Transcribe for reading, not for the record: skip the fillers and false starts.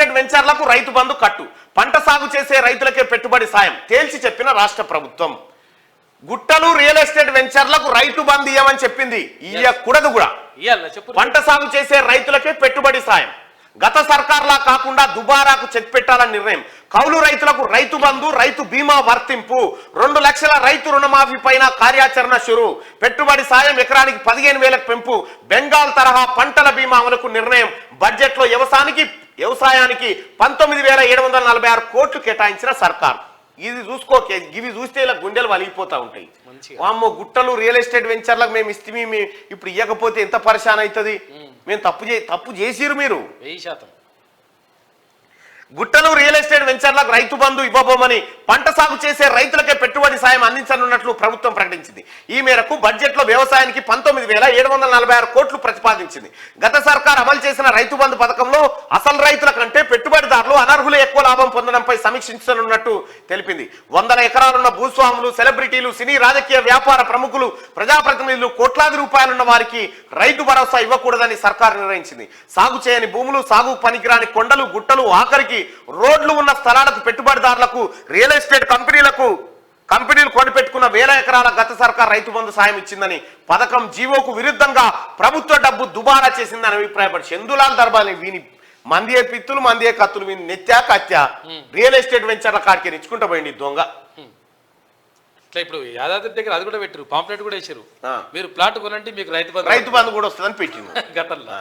Estate వెంచర్లకు Rythu Bandhu కట్టు, పంట సాగు చేసే రైతులకే పెట్టుబడి సాయం తేల్చి చెప్పిన రాష్ట్ర ప్రభుత్వం. గుట్టలు రియల్ ఎస్టేట్ వెంచర్లకు రైతు బంధు ఇవ్వమని చెప్పింది, ఇయ్యకూడదు కూడా. పంట సాగు చేసే రైతులకే పెట్టుబడి సాయం. గత సర్కార్లా కాకుండా దుబారాకు చెక్ పెట్టాలని నిర్ణయం. కౌలు రైతులకు రైతు బంధు, రైతు బీమా వర్తింపు. 2 లక్షల రైతు రుణమాఫీ పైన కార్యాచరణ షురు. పెట్టుబడి సాయం ఎకరానికి 15,000 పెంపు. బెంగాల్ తరహా పంటల బీమా అమలుకు నిర్ణయం. బడ్జెట్ లో వ్యవసాయానికి 19,746 కోట్లు కేటాయించిన సర్కార్. ఇది చూసుకో, ఇవి చూస్తే ఇలా గుండెలు వలిగిపోతా ఉంటాయి. వామ్మో, గుట్టలు రియల్ ఎస్టేట్ వెంచర్లకు మేము ఇస్తే ఇప్పుడు ఇవ్వకపోతే ఎంత పరిశాన్ అవుతుంది. మేము తప్పు చేసిరు మీరు. 1000%. గుట్టలు రియల్ ఎస్టేట్ వెంచర్లకు రైతు బంధు ఇవ్వబోమని, పంట సాగు చేసే రైతులకే పెట్టుబడి సాయం అందించనున్నట్లు ప్రభుత్వం ప్రకటించింది. ఈ మేరకు బడ్జెట్ లో వ్యవసాయానికి 19,746 కోట్లు ప్రతిపాదించింది. గత సర్కార్ అమలు చేసిన రైతు బంధు పథకంలో అసలు రైతుల కంటే పెట్టుబడిదారులు, అనర్హులు ఎక్కువ లాభం పొందడంపై సమీక్షించనున్నట్టు తెలిపింది. 100 ఎకరాలున్న భూస్వాములు, సెలబ్రిటీలు, సినీ రాజకీయ వ్యాపార ప్రముఖులు, ప్రజాప్రతినిధులు, కోట్లాది రూపాయలున్న వారికి రైతు భరోసా ఇవ్వకూడదని సర్కార్ నిర్ణయించింది. సాగు చేయని భూములు, సాగు పనికిరాని కొండలు, గుట్టలు, ఆఖరికి రోడ్లు ఉన్న స్థలాలకు పెట్టుబడిదారులకు, రియల్ ఎస్టేట్ కంపెనీలు కొనిపెట్టుకున్న 1000 ఎకరాల గత సర్కార్ రైతు బంధు సాయం ఇచ్చిందని, పథకం జీవోకు విరుద్ధంగా ప్రభుత్వ డబ్బు దుబారా చేసిందని అభిప్రాయపడి చందులాల్ దర్బాని వీని మందియే పిత్తులు, మందియే కత్తులు, వీని నెత్యా కత్యా రియల్ ఎస్టేట్ వెంచర్ల కాడికి ఇచ్చుకుంటా పోయింది దొంగ. ఇప్పుడు యాదాద్రి దగ్గర అది కూడా పెట్టారు, పాంప్లెట్ కూడా వేసారు, మీరు ప్లాట్ కొనంటే మీకు రైతు బంధు కూడా వస్తుందని పెట్టింది గతంలో.